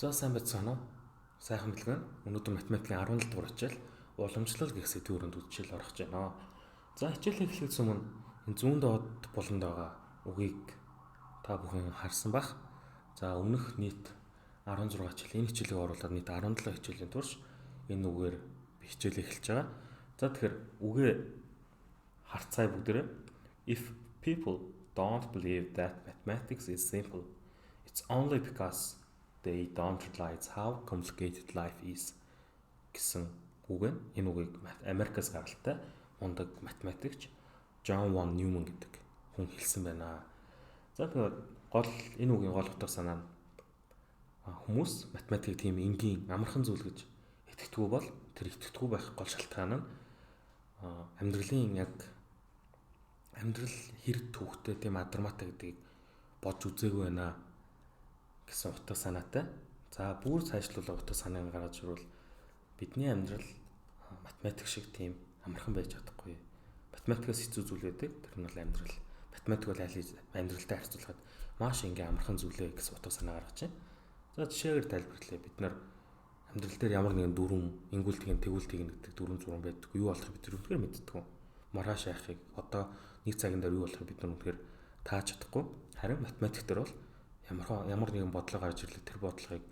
За сайн байцгаана уу? Сайхан бэлгэн. Өнөөдөр математикийн 17 дугаар хичээл уламжлал гэх сэдвийн өрөөнд үздэл орох гэж байна. За хичээлээ эхлэхээс өмнө энэ зүүн доод болонд байгаа үгийг та бүхэн харсан бах. За өмнөх нийт 16 хичээл. Энэ хичээлийг оруулаад нийт 17 хичээлийн турш энэ үгээр би хичээлээ эхэлж байгаа. За тэгэхээр үгээ харцгаая бүгдээрээ. If people don't believe that mathematics is simple, it's only because they don't realize how complicated life is гэсэн үг нь. Энэ үгийг Америкаас гаралтай мундаг математикч John von Neumann гэдэг хүн хэлсэн байна. За тэгэхээр энэ үгийн гол утга санаа нь хүмүүс математикийг тийм энгийн амархан зүйл гэж итгэдэггүй бол тэр итгэдэггүй байх гол шалтгаан нь амьдрал хэрэг төвхтэй тийм адарматай гэдгийг бодж үзээгүй байна гэсэн утга санаатай. За бүр цаашлуулах утга санааг гаргаж ирвэл бидний амьдрал математик шиг тийм амархан байж чадахгүй. Математикаас хэцүү зүйл байдаг. Тэр нь бол амьдрал. Математик бол амьдралтай харьцуулахад маш энгийн амархан зүйлээ гэсэн утга санаа гаргаж байна. За жишээгээр тайлбарлая. Бид нар амьдрал дээр ямар нэгэн дүрм, ингүүлтийн тэгүүлтийг гэдэг дүрм зурм байдаг. Юу болохыг бид үнэхээр мэддэг. Маргааш яахыг одоо нэг цагийн дараа юу болохыг бид нар үнэхээр тааж чадахгүй. Харин математик дээр бол ямар нэгэн бодлого гарч ирлээ тэр бодлогыг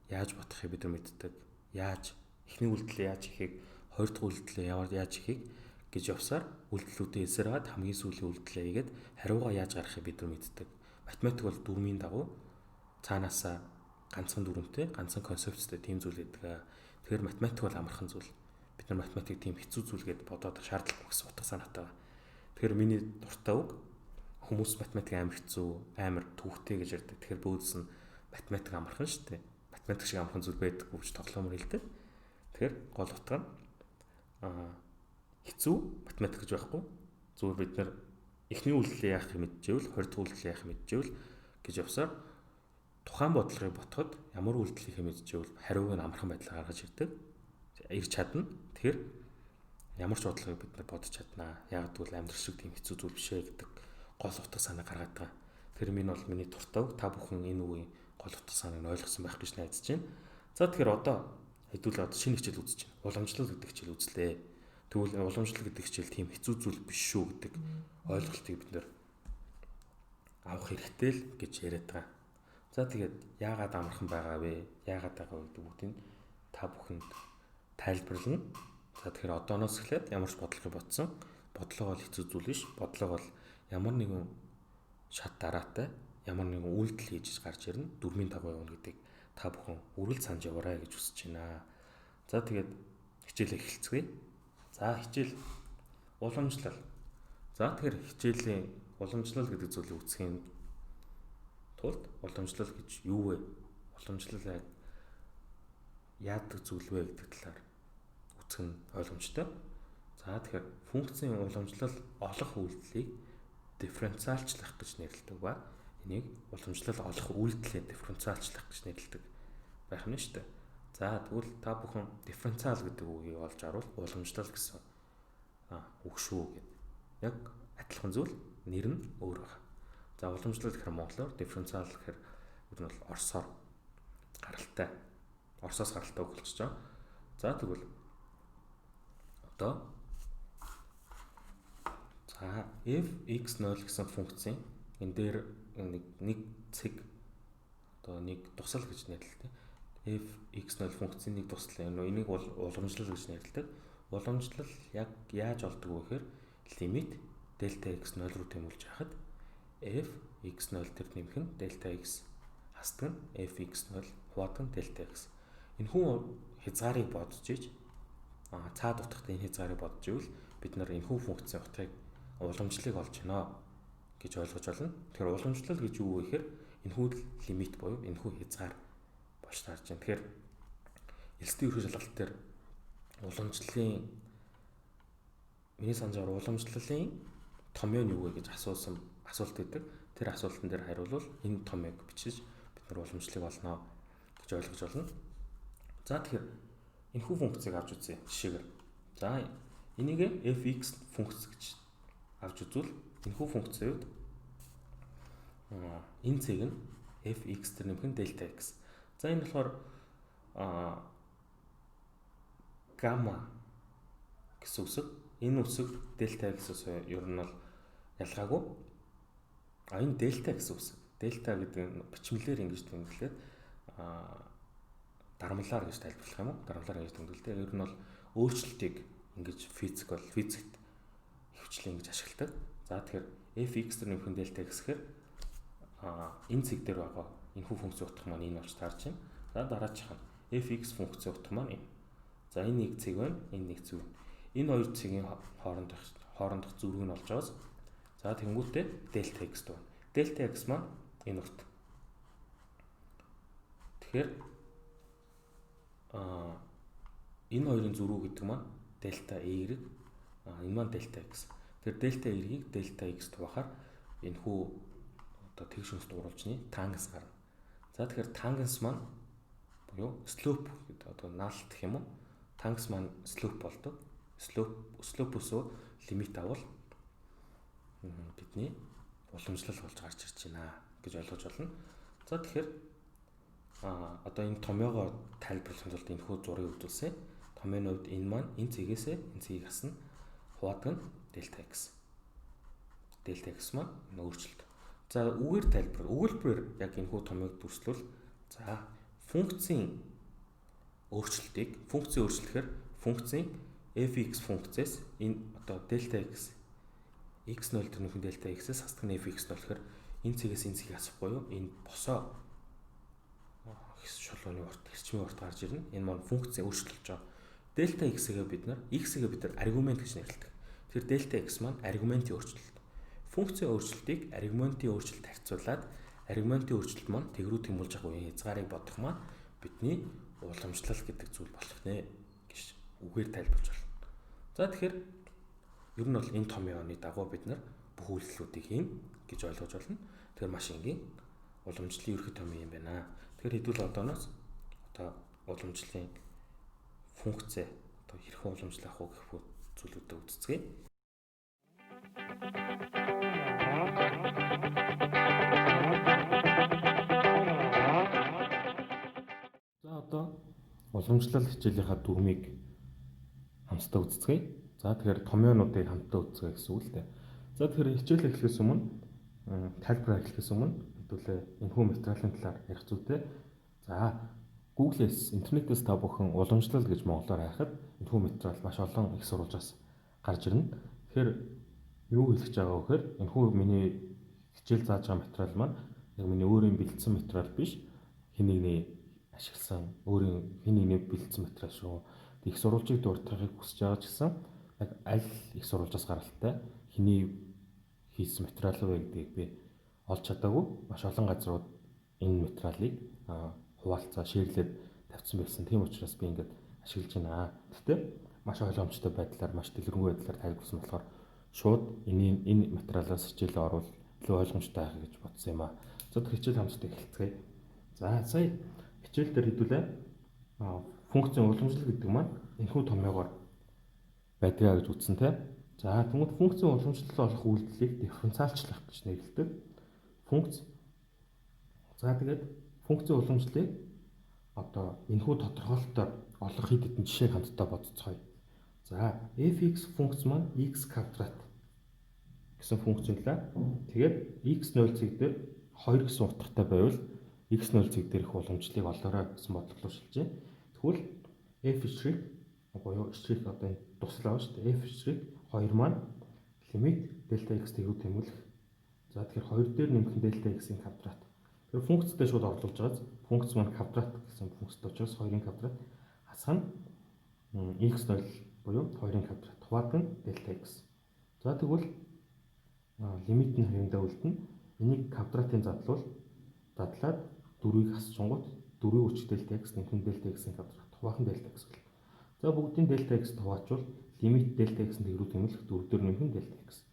яаж бодохыг бид нар мэддэг. Эхний үйлдэлээ яаж хийхийг, хоёр дахь үйлдэлээ яаж хийхийг гэж явсаар үйлдэлүүдээ эсрээд хамгийн сүүлийн үйлдэлээ хийгээд хариугаа яаж гаргахыг бид нар мэддэг. Математик бол дүрмийн дагуу цаанаасаа ганцхан дүрмтэй, ганцхан концепттэй тийм зүйл гэдэг. Тэгэхээр математик бол амархан зүйл. Бид нар математик тийм хэцүү зүйл гэдээ бодоод шаардлагагүй гэсэн утга санаатай байна. Тэгэхээр миний дуртай үг хүмүүс математик амар хэцүү, амар төвхтэй гэж ярьдаг. Тэгэхээр бөөдс нь математик амархан шүү дээ. Математик шиг амархан зүйл байдаггүй гэж тоглоомор хэлдэг. Тэгэхээр гол утга нь хэцүү математик гэж байхгүй. Зүгээр бид нар эхний үйлдэлээ яахыг мэдчихвэл, хоёр дахь үйлдэлээ яахыг мэдчихвэл гэж явсаар тухайн бодлогыг ботход ямар үйлдэл хийхээ мэдчихвэл хариуг нь амархан байдлаар гаргаж ирж чадна. Тэгэхээр ямар ч бодлогыг бид нар бодож чаднаа. Яг гэвэл амьдрал шиг тийм хэцүү зүйл биш ээ гэдэг гол утга санаа гаргаад байгаа. Тэр минь бол миний дуртай үг. Та бүхэн энэ үгийн гол утга санааг нь ойлгосон байх гэж найдаж байна. За тэгэхээр одоо хэдүүлээ шинэ хичээл үзэж байна. Уламжлал гэдэг хичээл үзлээ. Тэгвэл уламжлал гэдэг хичээл тийм хэцүү зүйл биш шүү гэдэг ойлголтыг бид нэр авах хэрэгтэй л гэж яриад байгаа. За тэгээд яагаад амархан байгаа вэ? Яагаад байгаа вэ гэдэг бүгдийг та бүхэнд тайлбарлана. За тэгэхээр одооноос эхлээд ямар ч бодлогыг ботсон. Бодлого бол хэцүү зүйл биш. Бодлого бол ямар нэгэн шат дараатай ямар нэгэн үйлдэл хийж гарч ирнэ. Дүрмийн дагуу явна гэдгийг та бүхэн үргэлж санаж яваарай гэж хүсэж байна. За тэгээд хичээлээ эхэлцгээе. За хичээл уламжлал. За тэгэхээр хичээлийн уламжлал гэдэг зүйлийг үзэхийн тулд уламжлал гэж юу вэ? Уламжлал яадаг зүйл вэ гэдэг талаар үзэх нь ойлгомжтой. За тэгэхээр функцийн уламжлал олох үйлдэлийг дифференциалчлах гэж нэрлэдэг ба энийг уламжлал олох үйлдэлээ дифференциалчлах гэж нэрлэдэг байх нь шүү дээ. За тэгвэл та бүхэн дифференциал гэдэг үгийг олж харуул уламжлал гэсэн үг шүү гэдэг. Яг адилхан зүйл нэр нь өөр байна. За уламжлал гэхээр монголоор, дифференциал гэхээр үр нь бол орсоор гаралтай. Орсоос гаралтай үг болчихж байгаа. За тэгвэл одоо f(x0) гэсэн функцийн энэ дээр нэг цэг одоо нэг тусал гэж нэрлэдэг. f(x0) функцийн нэг тусал энийг бол уламжлал гэж нэрлэдэг. Уламжлал яг яаж олдог вэ гэхээр лимит дельта x 0 руу тэмүүлж яхад f(x0) тэр нэмэх нь дельта x хасдаг нь f(x0) хуваадаг нь дельта x. Энэ хүн хязгаарыг бодож иж цаад утгатай энэ хязгаарыг бодож ивэл бид нар энэ хүн функцийн утгыг уламжлалыг олж байна гэж ойлгож байна. Тэгэхээр уламжлал гэж юу вэ гэхээр энэхүү лимит буюу энэхүү хязгаар болж таарч байна. Тэгэхээр элсдийн ерхий шалгалт дээр уламжлалын миний санджаар уламжлалын томьёо нь юу вэ гэж асуулт өгдөг. Тэр асуултан дээр хариулвал энэ томьёог бичиж бид нар уламжлалыг олно гэж ойлгож байна. За тэгэхээр энэхүү функцийг авч үзье жишээгээр. За энийг f(x) функц гэж авч үзвэл энэхүү функцийн үед энэ цэг нь f(x) тэр нэмэх нь дельта x. За энэ болохоор гамма гэсэн үсэг. Энэ үсэг дельта гэсэн ер нь бол ялгаагүй. Энэ дельта гэсэн үсэг. Дельта гэдэг нь бичмлэр ингэж тэмдэглээд дарамлаар гэж тайлбарлах юм уу? Дарамлаар ингэж тэмдэглэдэг. Ер нь бол өөрчлөлтийг ингэж физикт хөвчлэн ингэж ашигладаг. За тэгэхээр fx төр нэмэх дельта x гэхээр энэ цэг дээр байгаа энэ хүү функц утга маань энэ болж таарч байна. За дараачих нь fx функц утга маань энэ. За энэ нэг цэг байна, энэ нэг цэг байна. Энэ хоёр цэгийн хоорондох зүрэг нь болж байгаас. За тэнгуүтээ дельта x байна. Дельта x маань энэ урт. Тэгэхээр энэ хоёрын зөрүү гэдэг маань дельта y, энэ маань дельта x. Тэгэхээр дельта y-ийг дельта x тухайхаар энэ хүү одоо тэгш өнс дууралжны тангенс гарна. За тэгэхээр тангенс маань буюу slope гэдэг одоо наалт гэх юм уу? Тангенс маань slope болдог. Slope-өөсөө лимит авал бидний уламжлал болж гарч ирж байна гэж ойлгож байна. За тэгэхээр одоо энэ томьёогоор тайлбарлахын тулд энэ хүү зургийг үзүүлсэн. Томьёоны хувьд энэ маань энэ цэгээс энэ цэгийг хасна. Хуваадаг нь дельта x. Дельта x маань өөрчлөлт. За үгээр өгүүлбэрээр яг энэ хүү томьёог дүрслүүл. За функцийн өөрчлөлтөөр функцийн fx функцээс энэ одоо дельта x x0 төрнийхэн дельта x-ээс хасдаг нь fx болохоор энэ цэгээс энэ цэгийг асахгүй юу? Энэ босоо шулууны урт эрчмийн урт гарч ирнэ. Энэ маань функцээ өөрчилж байгаа. Дельта x-гээ бид нар аргумент гэж нэрлэдэг. Тэгэхээр дельта x маань аргументийн өөрчлөлт. Функцийн өөрчлөлтийг аргументийн өөрчлөлт харьцуулаад аргументийн өөрчлөлт маань тэг рүү тэмүүлж байгаа үеийн хязгаарыг бодох маань бидний уламжлал гэдэг зүйл болох нэ гэж үгээр тайлбарж байна. За тэгэхээр ер нь бол энэ томьёоны дагуу бид нар бүх үйлдэлүүдийг хийн гэж ойлгож байна. Тэгэхээр маш энгийн уламжлалын ерөнхий томьёо юм байна. Тэгэхээр хэдүүл одооноос одоо уламжлалын функцээ одоо хэрхэн уламжлах вэ гэх бүх зүйлүүдэд үзцгээе. За одоо уламжлал хичээлийнхаа дүрмийг хамтдаа үзцгээе. За тэгэхээр томьёонуудыг хамтдаа үзцгээе гэсэн үг л дээ. За тэгэхээр хичээл эхлэхээс өмнө тайлбар эхлэхээс өмнө хэдүүлээ энэ хүү материалын талаар ярих зүйтэй. За Google-с интернетээс та бүхэн уламжлал гэж монголоор хайхад энэ хүү материал маш олон их сурвалжаас гарч ирнэ. Тэгэхээр юу хэлэх гэж байгаа вэ гэхээр энэ хүү миний хичээл зааж байгаа материал маань яг миний өөрийн бэлдсэн материал биш. Хэн нэгний ашигласан өөрийн хэн нэгний бэлдсэн материал шүү. Их сурвалжийг дуртахыг хүсэж байгаа ч гэсэн яг аль их сурвалжаас гаралтай хэний хийсэн материал вэ гэдгийг би олж чадаагүй. Маш олон газрууд энэ материалыг хуваалцаа шеэрлээд тавьсан байсан. Тийм учраас би ингээд ашиглаж байна. Гэхдээ маш ойлгомжтой байдлаар, маш дэлгэрэнгүй байдлаар тайлбарласан болохоор шууд энэ материалаас хичээлээ оруулах илүү ойлгомжтой байх гэж бодсон юм аа. За хичээл хамтдаа эхэлцгээе. За сая хичээл дээр хэдүүлээ функцийн уламжлал гэдэг маань энэхүү томьёогоор байдгаа гэж үзсэн те. За тэгмэд функцийн уламжлал олох үйлдэлийг дифференциалчлах гэж нэрлэдэг. Функц. За тэгээд функцийн уламжлалыг одоо энэхүү тодорхойлолтоор олох хэд хэдэн жишээг хамтдаа бодцгоё. За fx функц маань x квадрат гэсэн функц байлаа. Тэгээд x0 цэг дээр 2 гэсэн утгатай байвал x0 цэг дээрх уламжлалыг олоорой гэсэн бодлого руу шилжээ. Тэгвэл f шрик буюу шрик одоо энэ туслаа ба шүү дээ. f шрик 2 маань лимит дельта x тэгүү тэмүүлэх. За тэгэхээр 2 дээр нэмэх дельта x-ийн квадрат. Тэгэхээр функцтэй шууд орлуулж байгааз функц маань квадрат гэсэн функцтэй учраас 2-ын квадрат хасах нь x0 буюу 2-ын квадрат хуваадаг нь дельта x. За тэгвэл лимит нь хэмдэ үлдэнэ. Энийг квадратын задлаад 4-ийг хасчингууд 4-ийн хүч дельта x нэмэх дельта x-ийн квадрат хуваахан дельта x гэл. За бүгдийн дельта x хуваачвал лимит дельта x-ийн тэгрүү тэмүүлэх 4 дээр нэмэх дельта x.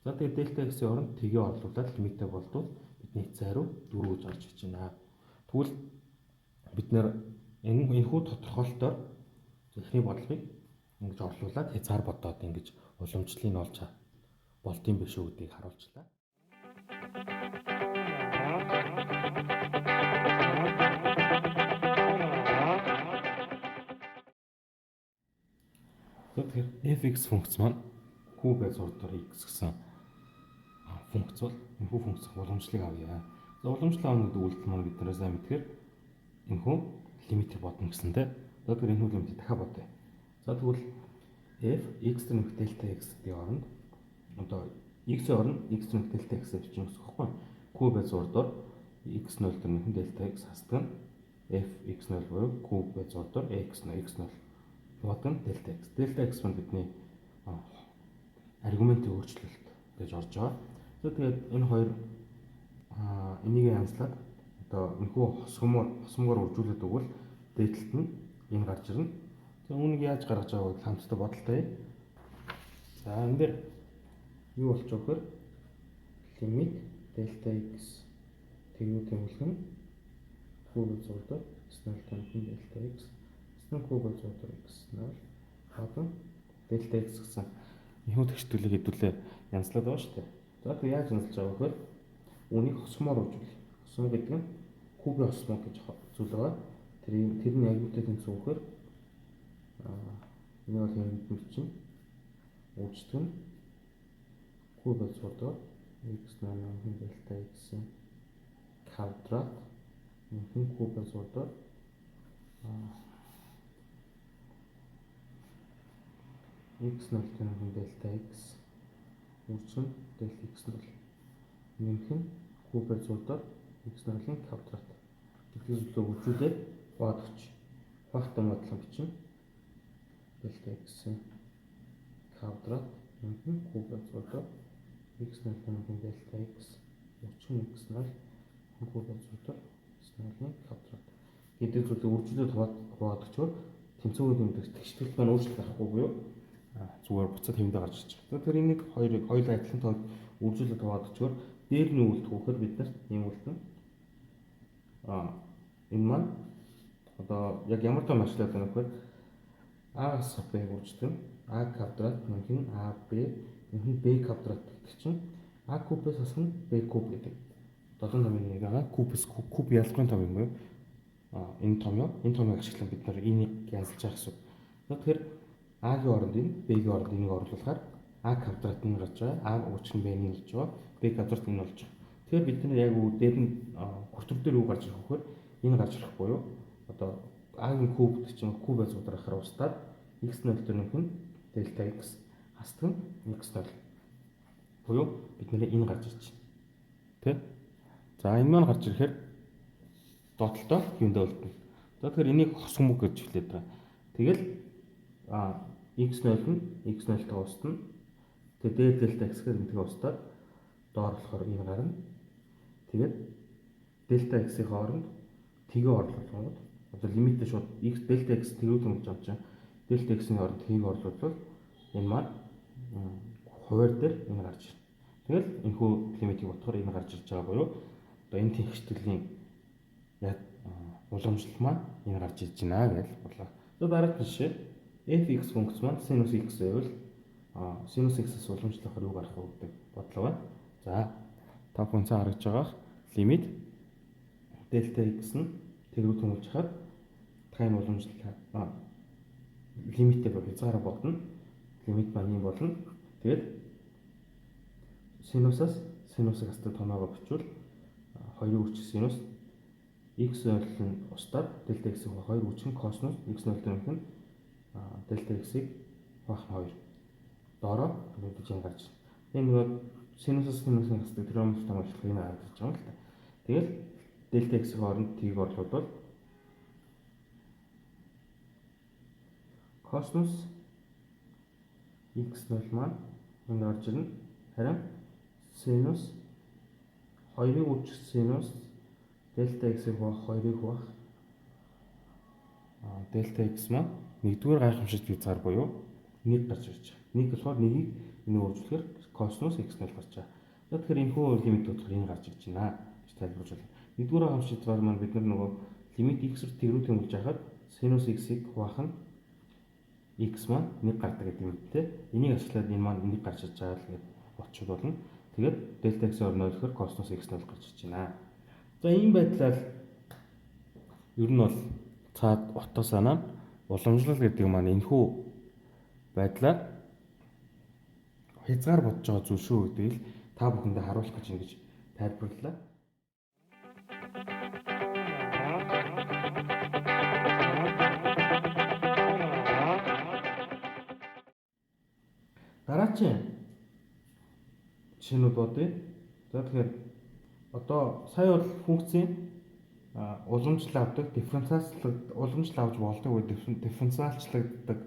За тэгээд дельта x-ийн оронд тгээ орлуулад лимитээ болдвол бидний цайруу 4 гэж орж иж байна. Тэгвэл бид нэр энэхүү тодорхойлолтоор эхний бодлогыг ингэж орлуулад хязгаар бодоод ингэж уламжлалыг олж болдсон биш үү гэдгийг харуулчлаа. Тэгэхээр fx функц маань q гэж зурдаар x гэсэн функц бол энэхүү функц уламжлалыг авъя. За уламжлал авах гэдэг үйлдэл маань биднээс сайн мэдхээр энэхүү лимитийг бодно гэсэнтэй. За тэгэхээр энэхүү лимитийг дахиад бодъё. За тэгвэл f x нэмэх delta x гэдэг оронд одоо x-ийн оронд x нэмэх delta x гэж юм гэсэн үг байхгүй. q гэж зурдаар x0 нэмэх delta x хасдаг нь f x0 буюу q гэж зурдаар x0 бодно delta x. Delta x маань бидний аргументийн өөрчлөлт гэж орж байгаа. За тэгээд энэ хоёр энийг янзлаад одоо энэхүү хосмоор үржүүлээд өгвөл дээдлэлт нь энэ гарч ирнэ. За үүнийг яаж гаргаж байгааг хамтдаа бодолтой. За энэ дээр юу болж байгаа вэ? Лимит delta x тэгвэл нь q гэж зурдаа x0 тань delta x q гэж зурдаа x0 хадсан delta x гэсэн энэхүү тэгштүүлэг хэдүүлээ янзлаад байгаа шүү дээ. За тэг яаж янзлаж байгаа вэ гэхээр үүнийг хосмоор үржүүл. Хосмо гэдэг нь кубын хосмо гэж зүйл байгаа. Тэр нь яг үүтэй тэнцүү гэхээр энэ бол хэвэн чинь үүсдэг нь куб гэж зурдаа x0 delta x квадрат энэ куб гэж зурдаа x0 delta x үржин delta x0 нэмэх нь куб гэж зурдаа x0-ийн квадрат гэдэг зүйлийг үржүүлээд бодогч фактор модлон бичнэ delta x квадрат нэмэх нь куб гэж зурдаа x0 delta x үржин x0 куб гэж зурдаа x0-ийн квадрат гэдэг зүйлийг үржүүлээд бодогчоор тэнцвэрүүд юмдаг тэгштэл маань өөрчлөлт гарахгүй буюу зүгээр буцаад хэвдэ гарч ирж байгаа. Тэгэхээр энийг хоёулаа адилхан тоо үржүүлээд бодогчоор дээр нь үлдэхүүхээр бид нарт юм үлдэн энэ маань одоо яг ямар том ажлаад байна вэ гэхээр а-аас б үрждэг нь а квадрат нэмэх нь аб нэмэх нь б квадрат гэдэг чинь а кубээс асна б куб гэдэг 7 номын нэг байгаа. Кубээс куб ялгын том юм уу? Энэ томыг ашиглан бид нар энийг янзлж байгаа гэсэн. Тэгэхээр а-гийн оронд энэ б-гийн оронд энийг оруулахаар а квадрат нь гарч байгаа. А учир нь б-ний болж байгаа. Б квадрат нь болж байгаа. Тэгэхээр бид нар яг дээр нь хүртэр дээр юу гарч ирэх вэ гэхээр энэ гарч ирэх буюу одоо а-гийн куб гэдэг чинь кубээс удрахаар устдаад x0 дээр нэмэх нь delta x хасдаг нь x0 буюу бид нэр энэ гарч ирж байна. Тэ? За энэ маань гарч ирэхээр доотлолтоо юундаа үлдэнэ. За тэгэхээр энийг хосгомог гэж хэлээд байгаа. Тэгэл x0 нь x0-тай устна. Тэгээд delta x гэхээр энэгээ устдаад доор болохоор энэ гарна. Тэгээд delta x-ийн хооронд тгээ орлуулгууд одоо лимитээ шууд x delta x тэрүүд юм болж авч байгаа. Delta x-ийн хооронд тгийг орлуулвал энэ маань хуваар дээр энэ гарч ирнэ. Тэгэл энэхүү лимитийг бодохоор энэ гарч ирж байгаа буюу одоо энэ тэгштэлийн яг уламжлал маань энэ гарч ирж байна гэж бодлоо. За дараагийн жишээ fx функц маань sinus x байвал sinus x-с уламжлахаар юу гарах вэ гэдэг бодлоо байна. За та функц харагдж байгаа лимит delta x нь тэгрүү төмөлж хаад тайм уламжлал лимиттэй хязгаараа бодно. Лимит маань юм болно. Тэгээд синусаас синусыг хасдаг томоогоо бичвэл хоёрын үрч синус x0 нь устдаад delta x-ийн хоёр үрч нь косинус x0 гэмэх нь delta x-ийг хуваах нь 2. Доороо мэдээж энэ гарч. Энэ нэг синусаас синусыг хасдаг трионометрийн том ажиглал энэ харагдаж байгаа юм л та. Тэгэл delta x-ийн хооронд тийг орлуулвал косинус x0 маань энд орж ирнэ. Харин синус 2-ын үрч синус delta x-ийг хуваах 2-ыг хуваах delta x маань нэгдүгээр гайхамшигт хязгаар буюу 1 гарч ирж байгаа. 1 болохоор 1-ийг энэ өөрчлөхөөр косинус x0 гарч байгаа. За тэгэхээр энэхүү лимит бодохоор энэ гарч ирж байна гэж тайлбарж байна. Нэгдүгээр гайхамшигт хязгаар маань бид нар нөгөө лимит x-ээр тэгрүү тэмүүлж байхад синус x-ийг хуваах нь x маань 1 гардаг гэдэг юм те. Энийг ашиглаад энэ маань 1 гарч ирж байгаа л гэж бодчих болно. Тэгээд delta x-ээр нойлохоор косинус x0 гарч ирж байна. За ийм байдлаар ер нь бол цаад отоо санаа уламжлал гэдэг маань энэхүү байдлаар хязгаар бодож байгаа зүйл шүү гэдгийг та бүхэндээ харуулах гэж ингэж тайлбарлалаа. Дараагийн жишээнүүд бодъё. За тэгэхээр одоо сая бол функцийн уламжлал авдаг, уламжлал авч болдог үе дифференциалчлагддаг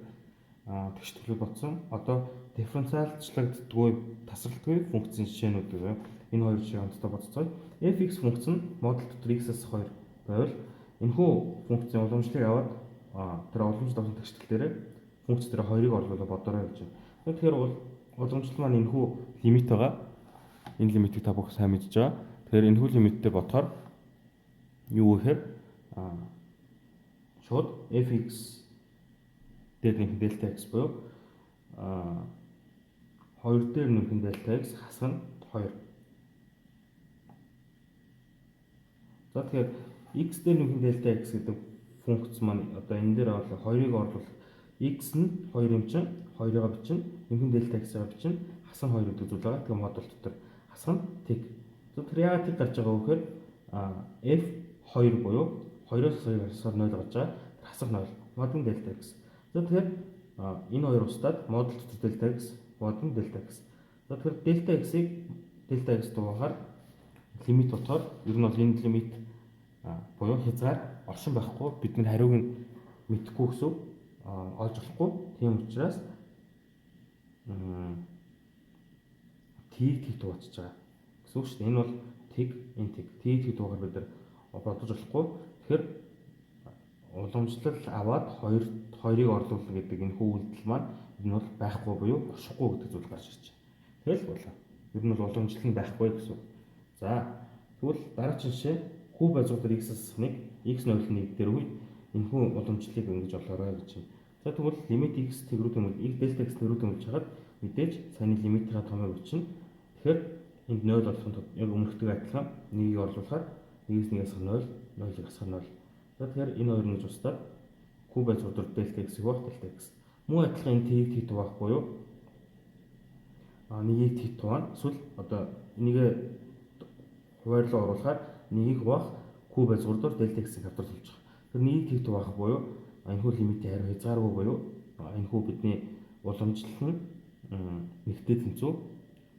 тэгш төлөв бодсон. Одоо дифференциалчлагддаггүй тасралтгүй функцийн жишээнүүд гэвэл энэ хоёр жишээ хамтдаа бодцгоё. Fx функц нь модуль дотор x-ээс 2 байвал энэхүү функцийн уламжлалыг аваад тэр уламжлалт авсан тэгштэл дээр функц дээр 2-ыг орлуулаад бодорой гэж байна. Тэгэхээр уламжлал маань энэхүү лимит байгаа. Энэ лимитийг та бүх сайн мэдж байгаа. Тэгэхээр энэхүү лимиттэй бодохоор юу гэхээр шууд fx дээр нэмэх delta x буюу 2 дээр нэмэх delta x хасах нь 2. За тэгэхээр x дээр нэмэх delta x гэдэг функц маань одоо энэ дээр бол 2-ыг орлуулах x нь 2 юм чинь 2-ыг бичнэ, нэмэх delta x-ийг бичнэ, хасах нь 2 гэдэг зүйл байгаа. Тэгэхээр модуль дотор хасах нь тэг. За тэр яагаад тэг гарч байгаа вэ гэхээр f2 буюу 2-оос 2 хасахаар 0 гарч байгаа. Хасах 0 модуль delta x. За тэгэхээр энэ хоёр устдаад модуль дотор delta x, модуль delta x. За тэгэхээр delta x-ийг delta x дугаараар лимит ботхоор ер нь бол энэ лимит буюу хязгаар оршин байхгүй, бид нар хариуг нь мэдэхгүй гэсэн олж болохгүй. Тийм учраас тийг дуугаж байгаа гэсэн үг шүү дээ. Энэ бол тэг, энэ тэг. Тийг дуугаар бид нар бодож болохгүй. Тэгэхээр уламжлал аваад 2-ыг орлуулна гэдэг энэ үйлдэл маань энэ бол байхгүй буюу оршихгүй гэдэг зүйл гарч ирж байна. Тэгэл болоо. Ер нь бол уламжлал нь байхгүй гэсэн үг. За тэгвэл дараагийн жишээ хүү байцуудаар x-аас 1 x0-1 дээр үе энэхүү уламжлалыг ингэж олоорой гэж байна. За тэгвэл лимит x тэгрүү тэмэл x delta x тэгрүү тэмэлж хагаад мэдээж саяны лимитийн томыг бичнэ. Тэгэхээр энд 0 болох нь яг өмнөхдөг адилхан 1-ийг орлуулахаар 1-1-ээс 0, 0-ыг хасах 0. За тэгэхээр энэ хоёр нь устдаад q байцуудаар delta x байх delta x. Мөн адилхан энэ t-ийг t тугаах буюу нэгийг t тугаана. Эсвэл одоо энийг хуваарлуу оруулахаар нэгийг хуваах q байцуудаар delta x-ийг хавтар болж байгаа. Тэгэхээр нэгийг t тугаах буюу энэхүү лимитийн хариу хязгааргүй буюу энэхүү бидний уламжлал нь нэгтэй тэнцүү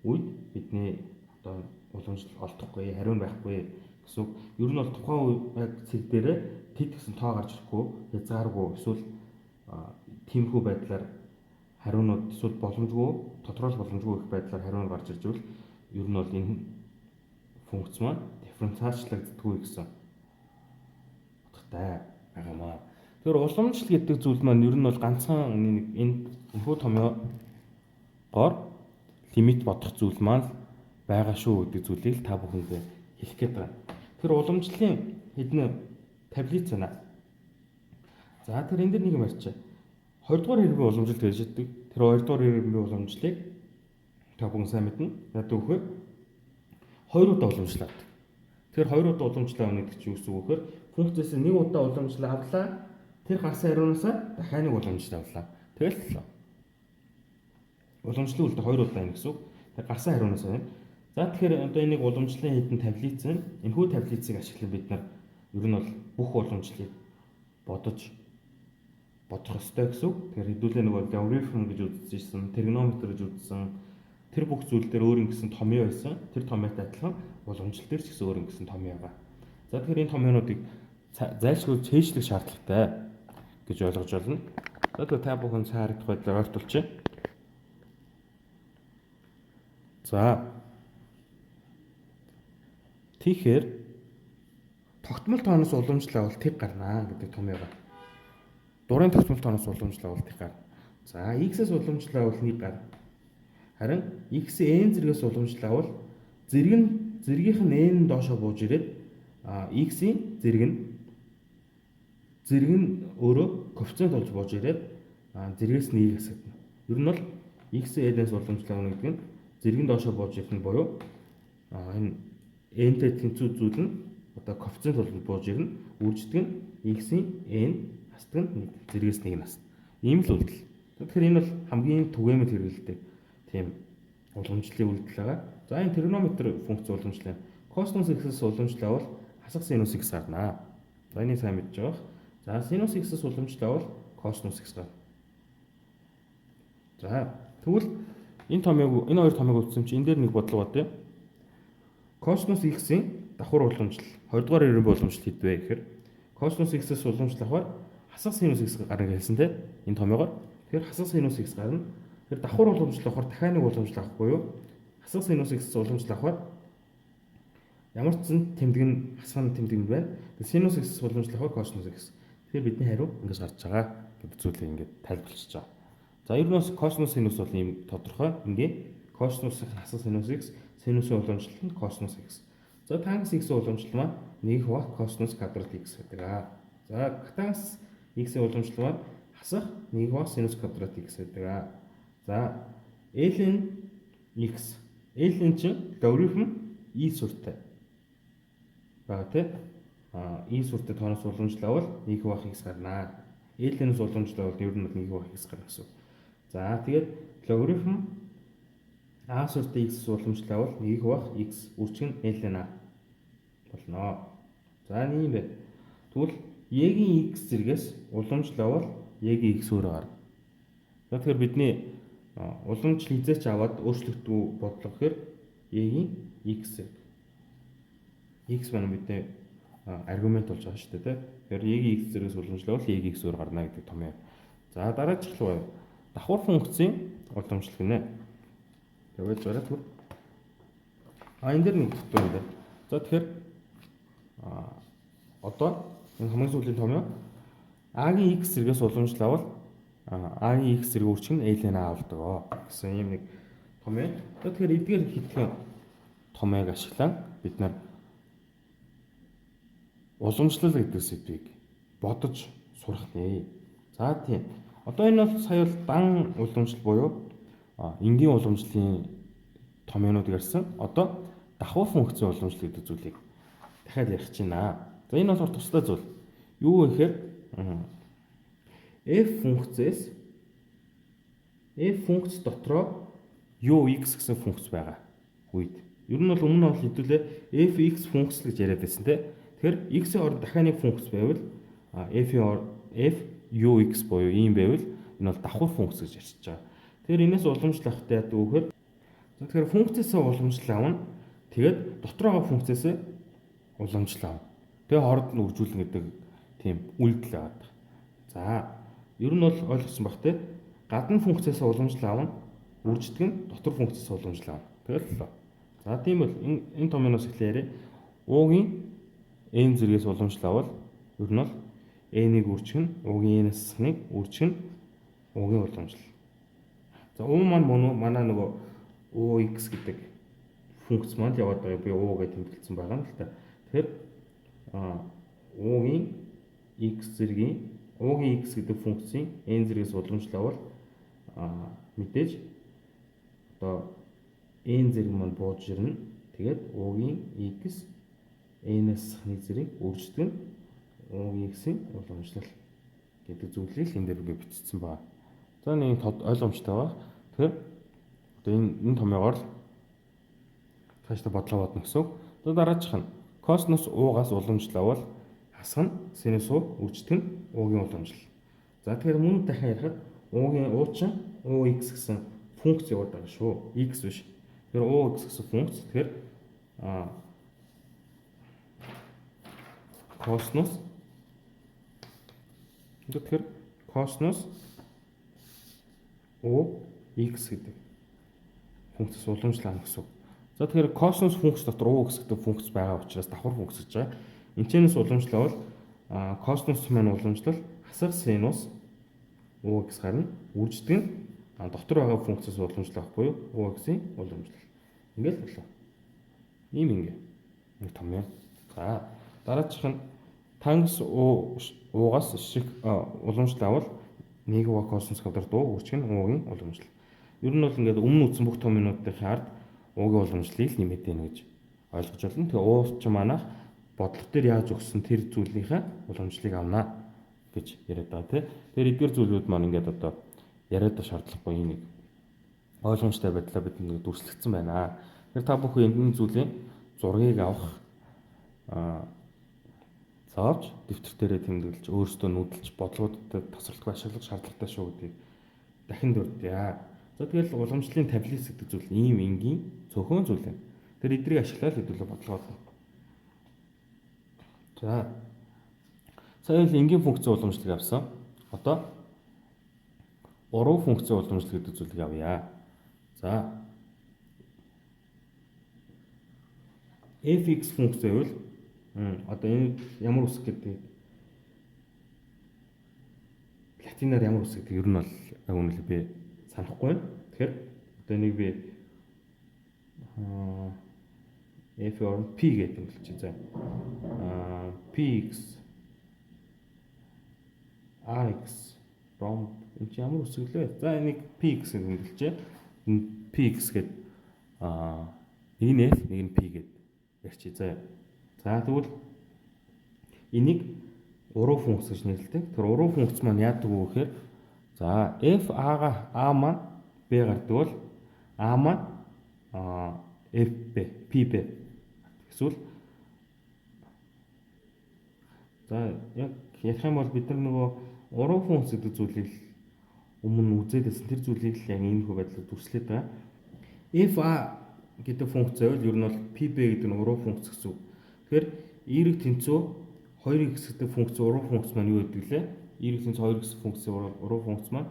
үед бидний одоо уламжлал олдохгүй, хариу нь байхгүй гэсэн. Ер нь бол тухайн яг цэг дээр тэд гэсэн тоо гарч ирэхгүй, хязгааргүй эсвэл тиймэрхүү байдлаар хариунууд эсвэл боломжгүй, тодорхойлох боломжгүй их байдлаар хариунууд гарч ирж ивэл ер нь бол энэ функц маань дифференциалчлагддаггүй гэсэн утгатай байгаамаа. Тэгэхээр уламжлал гэдэг зүйл маань ер нь бол ганцхан энэхүү томьёогоор лимит бодох зүйл маань байгаа шүү гэдэг зүйлийг та бүхэндээ хэлэх гээд байна. Тэгэхээр уламжлалын хэдэн таблиц байна. За тэр энэ дэр нэг юм ярьчаа. 20 дугаар хэргийн уламжлалт гэж яддаг. Тэр 2 дугаар хэргийн уламжлалыг та бүхэн сайн мэднэ. Яг үгээр 2 удаа уламжлаад. Тэгэхээр 2 удаа уламжлал авна гэдэг чинь юу гэсэн үг вэ гэхээр функцээс нэг удаа уламжлал авлаа. Тэр гарсан хариунаасаа дахиад нэг уламжлал авлаа. Тэгэл боллоо. Уламжлалын үлдээ 2 удаа юм гэсэн үг. Тэр гарсан хариунаасаа байна. За тэгэхээр одоо энийг уламжлалын хэдэн таблиц нь энэхүү таблицыг ашиглан бид нар ер нь бол бүх уламжлалыг бодох ёстой гэсэн үг. Тэгэхээр хэдүүлээ нөгөө логарифм гэж үзсэн, тригонометр гэж үзсэн. Тэр бүх зүйл дээр өөр юм гэсэн томьёо байсан. Тэр томьёотой адилхан уламжлал дээр ч гэсэн өөр юм гэсэн томьёо байгаа. За тэгэхээр энэ томьёонуудыг зайлшгүй цээжлэх шаардлагатай гэж ойлгож байна. За тэгэхээр та бүхэн сайн харагдах байдлаар ойртуулчих. За тэгэхээр тогтмол тооноос уламжлал авал тэг гарнаа гэдэг томьёо байна. Дурын тогтмол тооноос уламжлал авал тэг гарна. За x-ээс уламжлал авал 1 гарна. Харин x-ийн n зэрэгээс уламжлал авал зэргийнх нь n доошоо бууж ирээд x-ийн зэрэг нь өөрөө коэффициент болж бууж ирээд зэргээс нь 1 хэсэгдэнэ. Ер нь бол x-ийн n-ээс уламжлал авна гэдэг нь зэрэг нь доошоо бууж ирэх нь буюу энэ n-тэй тэнцүү зүйл нь одоо коэффициент болж бууж ирнэ. Үрждэг нь x-ийн n хасдаг нь 1 зэргээс 1 насна. Ийм л үйлдэл. Тэгэхээр энэ бол хамгийн түгээмэл хэрэгэлдэг тийм уламжлалын үйлдэл байгаа. За энэ тригонометр функц уламжлал нь косинус x-с уламжлал бол хасах синус x гарнаа. За энийг сайн мэдж байгаа. За синус x-с уламжлал бол косинус x гарна. За тэгвэл энэ хоёр томьёог үзсэн чинь энэ дээр нэг бодлого бодъё. Косинус x-ийн давхар уламжлал 20 дугаар иргэн уламжлал хэд вэ гэхээр косинус x-с уламжлал авахаар хасах синус x гарна гэсэн тэ энэ томьёогоор. Тэгэхээр хасах синус x гарна. Тэгэхээр давхар уламжлал авахаар дахиад нэг уламжлал авахгүй юу? Хасах синус x-с уламжлал авахаар ямар ч зэн тэмдэг нь хасах тэмдэг нь байна. Синус x-с уламжлал авахаар косинус x. Тэгэхээр бидний хариу ингэж гарч байгаа гэдэг зүйлийг ингээд тайлбарлаж байгаа. За ер нь бас косинус синус бол ийм тодорхой. Ингээ косинус хасах синус x, синусийн уламжлал нь косинус x. За тангас x уламжлал маань 1 хуваах косинус квадрат x гэдэг. За тангас x-ийн уламжлал маань хасах 1 хуваах синус квадрат x гэдэг. За ln x, ln чинь логарифм e суртаа байгаа тийм. E суртаа тооноос уламжлал бол 1 хуваах x гарнаа. Ln-с уламжлал бол ер нь 1 хуваах x гарна гэсэн. За тэгээд логарифм a суртаа x уламжлал бол 1 хуваах x үржих нь ln a болно. За ийм бай. Тэгвэл y-ийн x зэрэгээс уламжлал бол y-ийн x өөрөө гарна. Тэгэхээр бидний уламжлал хизээч аваад өөрчлөгдөв бодлого гэхээр y-ийн x x маань бидний аргумент болж байгаа шүү дээ тийм. Тэгэхээр y-ийн x зэрэгээс уламжлал бол y-ийн x өөр гарна гэдэг томьёо. За дараачих руу давхар функцийн уламжлал гинэ. Тэгвэл зараа түр. Энэ дэр нэг дотор юм байна. За тэгэхээр одоо энэ хамгийн сүүлийн томьёо a-гийн x зэрэгээс уламжлал авал a-гийн x зэрэг үржих нь ln a болдог гэсэн юм нэг томьёо. За тэгэхээр эдгээр хэдхэн томьёог ашиглан бид нар уламжлал гэдэг сэдвийг бодож сурах нэ. За тийм. Одоо энэ бол сая бол дан уламжлал буюу энгийн уламжлалын томьёонуудыг ярьсан. Одоо давхар функцийн уламжлал гэдэг зүйлийг дахиад ярих гэж байна. За энэ болохоор тусдаа зүйл. Юу вэ гэхээр f функц дотроо юу x гэсэн функц байгаа үед. Ер нь бол өмнө бол хэдүүлээ fx функц гэж яриад байсан тийм. Тэгэхээр x-ийн оронд дахиад нэг функц байвал f ux буюу ийм байвал энэ бол давхар функц гэж ярьж байгаа. Тэгэхээр энэс уламжлал авахтай яадаг вэ гэхээр тэгэхээр функцээсээ уламжлал авна. Тэгээд дотор байгаа функцээсээ уламжлал авна. Тэгээ хооронд нь үржүүлнэ гэдэг тийм үйлдэл байгаа. За ер нь бол ойлгосон баг те. Гадна функцээсээ уламжлал авна. Үрждэг нь дотор функцээсээ уламжлал авна. Тэгэл л. За тийм бол энэ томьёоноос эхлэе. U-гийн n зэрэгээс уламжлал авал ер нь бол n-ийг үржих нь U-гийн n-ийг үржих нь U-гийн уламжлал. За U маань манай нөгөө UX гэдэг функц маань яваад байгаа би U гэж тэмдэглэсэн байгаа юм л та. Тэгэхээр U-гийн x зэргийн U-гийн x гэдэг функцийн n зэрэгээс уламжлал авал мэдээж одоо n зэрэг маань бууж ирнэ. Тэгээд U-гийн x n-с нэг зэрэг үрждэг нь U-гийн x-ийн уламжлал гэдэг зүйлийг энэ дээр бичсэн байна. За нэг ойлгомжтой байна. Тэгэхээр одоо энэ томьёогоор цаашдаа бодлого бодно гэсэн. За дараачих нь косинус U-гаас уламжлал авал хасах нь синус U үрждэг нь U-гийн уламжлал. За тэгэхээр мөн дахин ярихад U-гийн U чинь UX гэсэн функц яваад байгаа шүү. X биш. Тэгэхээр UX гэсэн функц. Тэгэхээр косинус тэгэхээр косинус UX гэдэг функцээс уламжлал авах гэсэн. За тэгэхээр косинус функц дотор UX гэдэг функц байгаа учраас давхар функц гэж байгаа. Энэчнээс уламжлал бол косинус маань уламжлал хасах синус UX гарна. Үрждэг нь дотор байгаа функцээс уламжлал авах буюу UX-ийн уламжлал. Ингээл болоо. Ийм ингээ. Нэг том юм. За дараачих нь тангас уугаас шиг уламжлал авал 1 косинус квадрат уу үржих нь уугийн уламжлал. Ер нь бол ингээд өмнө үзсэн бүх томьёонуудын хард уугийн уламжлалыг л нэмээд байна гэж ойлгож байна. Тэгээ ууч манайх бодлого дээр яаж өгсөн тэр зүйлийнхээ уламжлалыг авнаа гэж яриад байгаа тийм. Тэгэхээр эдгээр зүйлүүд маань ингээд одоо яриад шаардлагагүй нэг ойлгомжтой байдлаа бид нэг дүрслэгдсэн байна. Тэр та бүхэн энэ зүйлийн зургийг авах заавч дэвтэр дээрээ тэмдэглэж өөрсдөө нүүдэлж бодлогуудад тасралтгүй ашиглах шаардлагатай шүү гэдгийг дахин дурдъя. За тэгэл уламжлалын таблиц гэдэг зүйл ийм энгийн цөөхөн зүйл юм. Тэр эдрийг ашиглаад хэдүүлээ бодлого олно. За сая л энгийн функцийн уламжлалыг авсан. Одоо уруу функцийн уламжлал гэдэг зүйлийг авъя. За fx функц гэвэл одоо энэ ямар үсэг гэдэг латинаар ямар үсэг гэдэг ер нь бол яг үнэхээр би санахгүй байна. Тэгэхээр одоо энийг би f or p гэдэг юм болчих. За px rx from энэ ямар үсэг лээ. За энийг px гэж хэлжээ. Энэ px гэдэг нэг нь f нэг нь p гэдэг ярьчих. За тэгвэл энийг уруу функц гэж нэрлэдэг. Тэр уруу функц маань яадаг вэ гэхээр за f a маань b гардаг бол a маань f b p b эсвэл за яг ярих юм бол бид нар нөгөө уруу функц гэдэг зүйлийг өмнө үзээд байсан. Тэр зүйлийг л яг энэ хүү байдлаар дүрслээд байгаа. f a гэдэг функц байвал ер нь бол p b гэдэг нь уруу функц гэсэн үг. Тэгэхээр y-ийг тэнцүү 2x гэдэг функц уруу функц маань юу гэдэг лээ? Y-ийг тэнцүү 2x функцийн уруу функц маань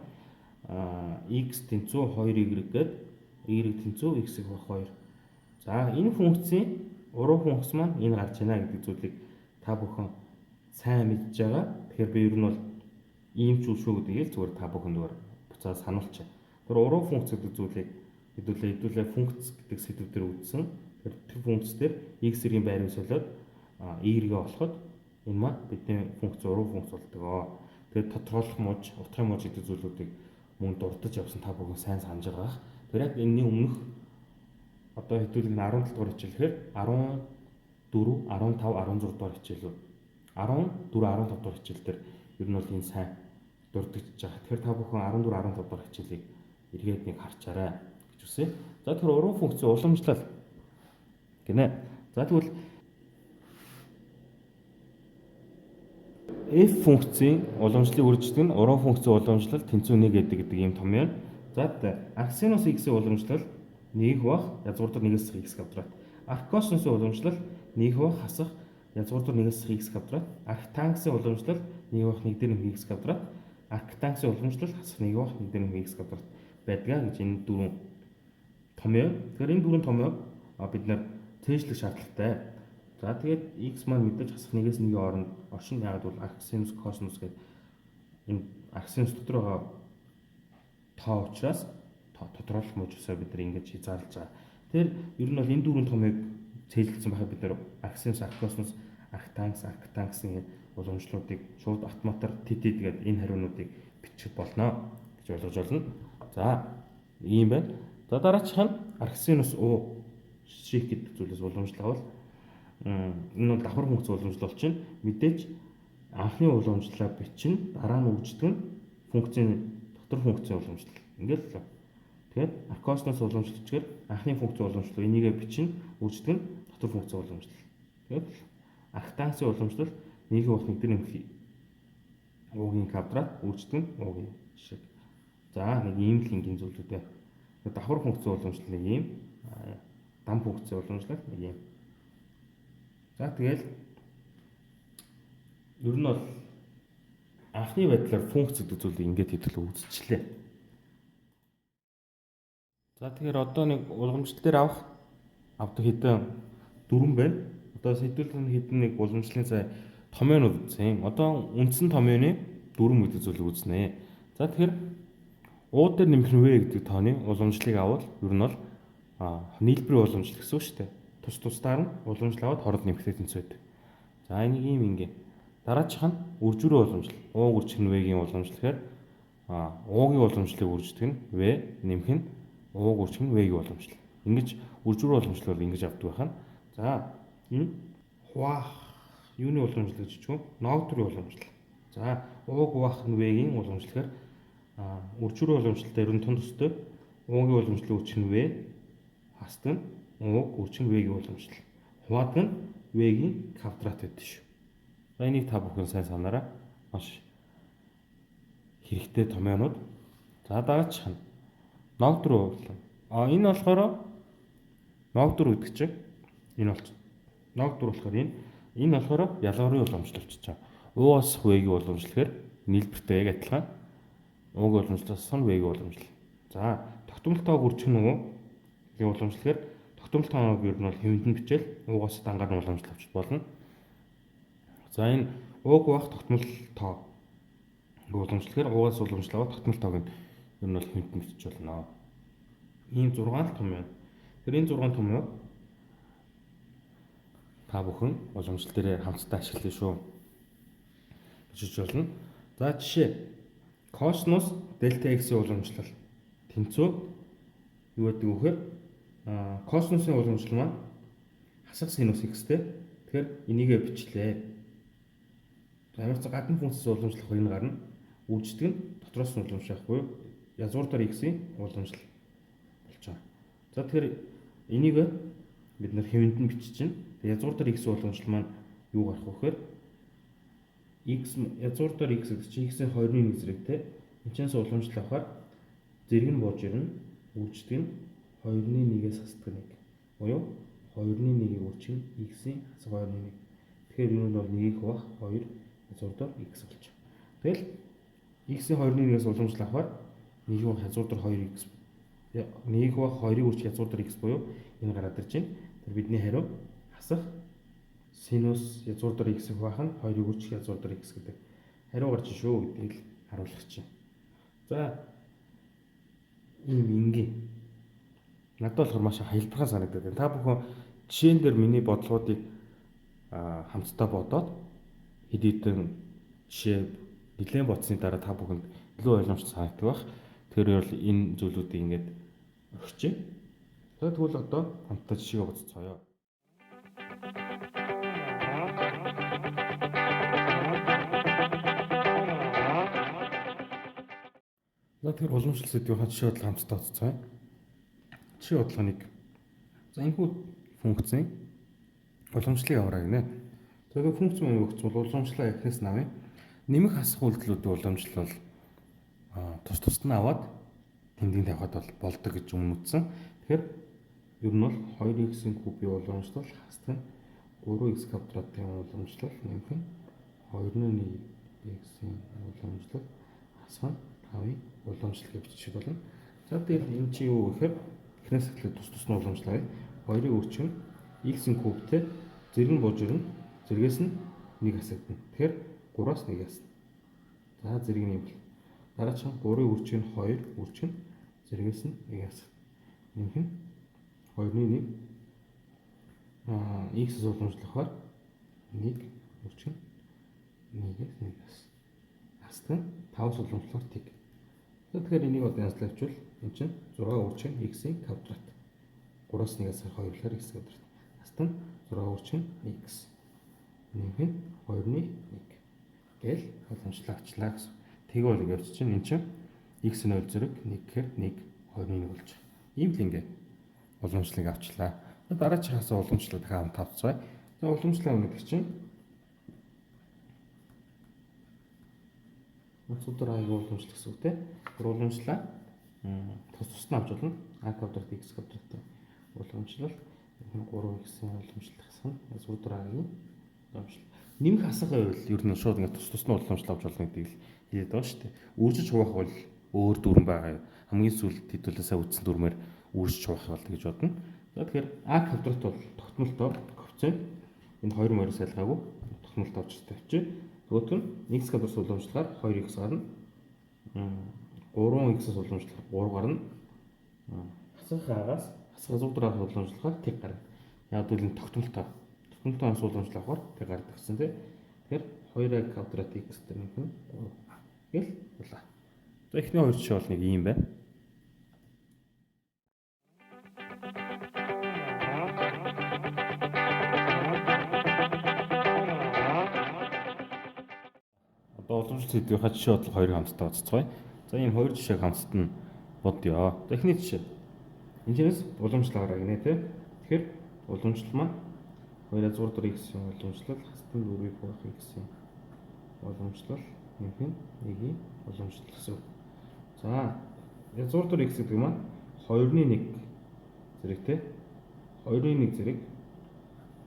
x тэнцүү 2y гэдэг y-ийг тэнцүү x-ийг баг 2. За энэ функцийн уруу функц маань энэ гарч байна гэдэг зүйлийг та бүхэн сайн мэдж байгаа. Тэгэхээр би ер нь бол ийм ч шүү гэдгийг зүгээр та бүхэн зүгээр буцаад сануулчих. Тэр уруу функц гэдэг зүйлийг хэдүүлээ функц гэдэг сэдв дээр үзсэн. Тэр функц дээр x-ийн байрыг солиод y-гээ олоход энэ маань бидний функц уруу функц болдог. Тэгээд тодорхойлох мууж, утгын мууж гэдэг зүйлүүдийг мөн дурдж явсан та бүхэн сайн санаж байгаа. Тэр яг энэний өмнөх одоо хэдүүлэг нь 17 дугаар хичээлэхээр 14, 15, 16 дугаар хичээлүүд 14, 15 дугаар хичээл дээр ер нь бол энэ сайн дурдж байгаа. Тэгэхээр та бүхэн 14, 15 дугаар хичээлийг эргээд нэг харчаарай гэж үсэ. За тэр уруу функцийн уламжлал гинэ. За тэгвэл f функцийн уламжлалыг үрждэг нь уруу функцийн уламжлал тэнцүү 1 гэдэг ийм том юм. За аксинус x-ийн уламжлал 1 бах язгуурдар 1-с x квадрат. Арккосинусийн уламжлал 1 бах хасах язгуурдар 1-с x квадрат. Арктангсын уламжлал 1 бах 1 дээр x квадрат. Арктангсын уламжлал хасах 1 бах 1 дээр x квадрат байдгаа гэж энэ дөрвөн том юм. Тэгэхээр энэ дөрвөн том бид нар цээжлэх шаардлагатай. За тэгээд x маань мэдээж хасах 1-с 1-ийн хооронд оршин яагаад бол арксинус косинус гэдэг энэ арксинус дотор байгаа тоо учраас тодорхойлох мужисаа бид нар ингэж хязгаарлаж байгаа. Тэгэхээр ер нь бол энэ дөрвөн томыг цээжлэлсэн байхад бид нар арксинус, арккосинус, арктангсын уламжлалуудыг шууд автоматар TT гэдэг энэ хариунуудыг бичих болно гэж ойлгож байна. За ийм байна. За дараачих нь арксинус U шик гэдэг зүйлээс уламжлал бол энэ бол давхар функц уламжлал чинь мэдээж анхны уламжлалаа бичнэ, дараа нь үрждэг нь функцийн дотор функцийн уламжлал. Ингээд л. Тэгэхээр арккосинус уламжлалчгээр анхны функцийн уламжлал энийгээ бичнэ, үрждэг нь дотор функцийн уламжлал. Тэгээд арктангсын уламжлал 1 бах 1 дээр нэмэх U-гийн квадрат үрждэг нь U-гийн шиг. За нэг ийм л ингийн зүйлүүд байна. Давхар функцийн уламжлал нэг ийм, дам функцийн уламжлал нэг ийм. За тэгэл ер нь бол анхны байдлаар функц гэдэг зүйлийг ингээд хэдүүлээ үзчихлээ. За тэгэхээр одоо нэг уламжлал дээр авдаг хэдэн дөрвөн байна. Одоо хэдүүлэн хэдэн нэг уламжлалын сая томьёонууд үзсэн. Одоо үндсэн томьёоны дөрвөн гэдэг зүйлийг үзнэ. За тэгэхээр U дээр нэмэх нь V гэдэг тооны уламжлалыг авал ер нь бол нийлбэрийн уламжлал гэсэн үг шүү дээ. Тусдаар нь уламжлал аваад хооронд нэмэхтэй тэнцүү байдаг. За энийг ийм ингээ. Дараачих нь үржүүрийн уламжлал. U үржих нь V-гийн уламжлал гэхээр U-гийн уламжлалыг үрждэг нь V, нэмэх нь U үржих нь V-гийн уламжлал. Ингэж үржүүрийн уламжлал бол ингэж авдаг байхаа. За энэ юуны уламжлал гэж чиг вэ? Ногдрын уламжлал. За U гуах нь V-гийн уламжлал гэхээр үржүүрийн уламжлалтай ер нь тун төстэй. Уугийн уламжлалын хүч нь V, хаст нь ууг хүч нь V-ийн уламжлал. Хуваад нь V-ийн квадрат гэдэг шүү. За энийг та бүхэн сайн санаарай. Маш хэрэгтэй томьёонууд. За дараачих нь nog руу урлаа. Энэ болохоор nog руу гэдэг чинь энэ болчих. Nog руу болохоор энэ болохоор ялгарын уламжлал болчихоо. Угаас V-ийн уламжлалхээр нийлбэртэй яг адилхан. Уугийн уламжлалаас нь V-ийн уламжлал. За тогтмолтой үржих нь уугийн уламжлалхээр тогтмолтой ог ер нь бол хэвэнд нь бичээл уугаас дангаар нь уламжлал авч болно. За энэ ууг бах тогтмолтой уламжлалхээр уугаас уламжлал аваад тогтмолтойг нь ер нь бол хэвэнд нь бичиж болно. Ийм 6 л том юм. Тэр энэ 6 том юм та бүхэн уламжлал дээр хамтдаа ашиглая шүү. Бичиж болно. За жишээ косинус дельта x-ийн уламжлал тэнцүү юу гэдэг вэ гэхээр косинусын уламжлал маань хасах синус x-тэй. Тэгэхээр энийгээ бичлээ. Ямар ч гадны функцийн уламжлах энэ гарна. Үрждэг нь дотроос нь уламжлал байхгүй юу? Язгуур дээр x-ийн уламжлал болж байгаа. За тэгэхээр энийг бид нар хэвэнд нь бичиж чинь. Язгуур дээр x уламжлал маань юу гарах вэ гэхээр x язгуур дээр x гэж чинь x-ийн 2-ын 1 зэрэгтэй. Энэчнээс уламжлал авахаар зэрэг нь бууж ирнэ. Үрждэг нь 2-ын 1-ээс хасдаг 1. Буюу 2-ын 1-ийг үржих нь x-ийн хасах 2-ын 1. Тэгэхээр юу нь бол 1-ийг хуваах 2 язгуур дээр x болж байна. Тэгэл x-ийн 2-ын 1-ээс уламжлал авахаар 1-ийг хуваах язгуур дээр 2x 1-ийг хуваах 2-ыг үржих язгуур дээр x буюу энэ гараад ирж байна. Тэр бидний хариу хасах синус язгуур дээр x хуваах нь 2-ыг үржих язгуур дээр x гэдэг хариу гарч шүү гэдгийг л харуулах чинь. За ийм энгийн надад болохоор маш хялбархан санагдаад байна. Та бүхэн жишээн дээр миний бодлогуудыг хамтдаа бодоод хэд хэдэн жишээ нэлээд бодсны дараа та бүхэнд илүү ойлгомжтой санагддаг бах. Тэгэхээр бол энэ зүйлүүдийг ингээд өгч. За тэгвэл одоо хамтдаа жишээ бодцгоё. За тэгэхээр уламжлал сэдвийн жишээ бодлого хамтдаа бодцгоё. Жишээ бодлого 1. За энэхүү функцийн уламжлалыг аваарай гинэ. Тэгэхээр функц маань өгч бол уламжлалаа эхнээс нь авъя. Нэмэх хасах үйлдэлүүдийн уламжлал бол тус тусд нь аваад тэмдгийн тавихад болдог гэж өмнөдсөн. Тэгэхээр ер нь бол 2x-ийн кубын уламжлал хасдаг нь 3x квадратын уламжлал нэмэх нь 2-ны 1x-ийн уламжлал хасах нь 5-ын уламжлал гэж бичиж болно. За тэгээд энэ чи юу гэхээр эхнээс эхлээд тус тусны уламжлал авъя. 2-ыг үржих нь x-ийн кубтэй зэрэг нь бууж ирнэ. Зэргээс нь 1 хасагдана. Тэгэхээр 3-аас 1 хасна. За зэрэг нь юм бэл. Дараач нь 3-ыг үржих нь 2 үржих нь зэргээс нь 1 хасна. Нэмэх нь 2-ны 1 x-с уламжлахаар 1 үржих нь 1-ээс 1 хасна. Хасдаг нь 5-с уламжлахаар тэг. Тэгэхээр энийг одоо янзлаа авчвал энэ чинь 6 үржих нь x-ийн квадрат. 3-аас 1-ээс 2 гэхээр x квадрат. Хасдаг нь 6 үржих нь x. Нэмэх нь 2-ны 1 гээл уламжлал авчлаа гэсэн. Тэгээ бол ингэ явчих чинь эн чинь x 0 зэрэг 1 гэхээр 1 2-ны 1 болж байгаа. Ийм л ингэ уламжлалыг авчлаа. Дараачихаас уламжлал дахиад хамт авцгаая. За уламжлал гэдэг чинь өдөр аяг уламжлал гэсэн үг те. Уламжлалаа тус тусна авч болно. А квадрат x квадраттай уламжлал 3x-ийн уламжлал хасах нь өдөр аягийн уламжлал. Нэмэх хасах байвал ер нь шууд ингэ тус тусны уламжлал авч болно гэдгийг хэлээд байгаа шүү дээ. Үржиж хуваах бол өөр дүрэн байгаа юм. Хамгийн сүүлд хэдүүлээсээ үтсэн дүрмээр үржиж хуваах бол гэж бодно. За тэгэхээр а квадрат бол тогтмолтой коэффициент энэ хоёр морьс ялгаагүй тогтмолтой авч тавьчих. Нөгөөх нь x квадрат уламжлахаар 2x гарна. 3x-с уламжлахаар 3 гарна. Хасах агаас хасах зүүдраа уламжлахаар тэг гарна. Яг л энэ тогтмолтой ус уламжлал авахаар тэг гардаг гэсэн тийм. Тэгэхээр 2a квадрат x гэдэг нь гэл болоо. За эхний хоёр жишээ бол нэг юм байна. Одоо уламжлалт сэдвийн жишээ бодлого хоёрыг хамтдаа бодцгоё. За ийм хоёр жишээг хамсад нь бодъё. За эхний жишээ. Энэс уламжлал гараа гинэ тий. Тэгэхээр уламжлал маань 2 дугаар x-ийн уламжлал хастан 4-ийг хуваах x-ийн уламжлал нэмэх нь 1-ийн уламжлал гэсэн. За 1 дугаар x гэдэг маань 2-1 зэрэг тий. 2-1 зэрэг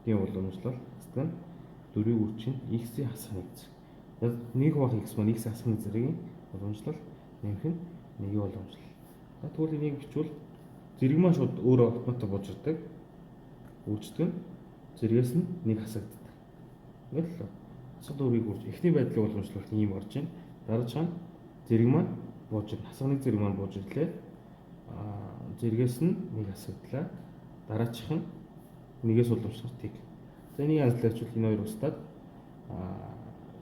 тийм уламжлал хастан 4-ийн үрчин x-ийн хасах 1 зэрэг. 1 хуваах x маань x хасах 1 зэргийн уламжлал нэмэх нь 1-ийн уламжлал. За тэгвэл энийг бичвэл зэрэг маань шууд өөрөө автоматар бууж ирдэг. Үрждэг нь зэрэгээс нь 1 хасагддаг. Ингээл хасах 4-ийг үрж эхний байдлын уламжлалт ийм орж ийн. Дараач нь зэрэг маань бууж ирнэ. Хасах 1 зэрэг маань бууж ирлээ. Зэрэгээс нь 1 хасагдлаа. Дараачих нь 1-ээс уламжлах тийг. За энийг анзлаачвал энэ хоёр устдаад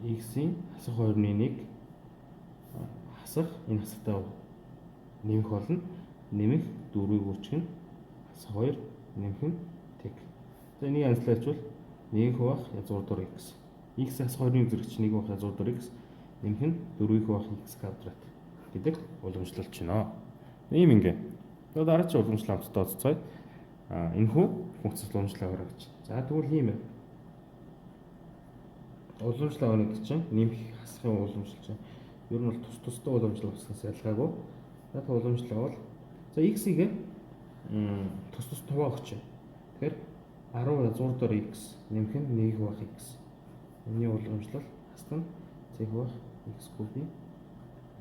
x-ийн хасах 2-1 хасах энэ хасагтаа нэмэх болно. Нэмэх 4-ийг үржих нь хасах 2 нэмэх нь тэг. За энийг анзлаачвал 1 хуваах 1 дугаар x. X хасах 2-ын зэрэг чинь 1 хуваах 1 дугаар x нэмэх нь 4-ийг хуваах x квадрат гэдэг уламжлалч байна. Ийм ингээ. За дараач уламжлал хамтдаа тооцоцгоё. Энэхүү функц уламжлал аваа гэж. За тэгвэл ийм байна. Уламжлал аваа гэдэг чинь нэмэх хасахын уламжлал чинь ер нь бол тусдаа уламжлал авснаас ялгаагүй. За тэг уламжлал авал за x-ийг тус туваа өгч. Тэгэхээр 10 100 дор x нэмэх нь 1 хуваах x. Энэний уламжлал хастан z хуваах x кубын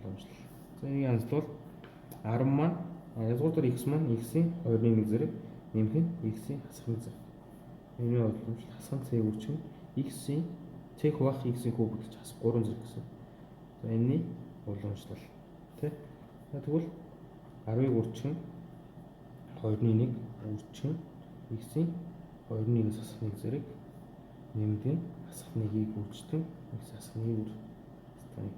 уламжлал. За энийг анзлуул 10 маань 1 дор x маань x-ийн 2-1 зэрэг нэмэх нь x-ийн хасах 1 зэрэг. Энэний уламжлал хасах z үржих нь x-ийн z хуваах x-ийн куб гэж хасах 3 зэрэг гэсэн. За энэний уламжлал тий. За тэгвэл 10-ыг үржих нь 2-1 үржих нь x-ийн 2-1-ээс хасах 1 зэрэг нэмд нь хасах 1-ийг үрждэг x хасах 1-ийг үрждэг.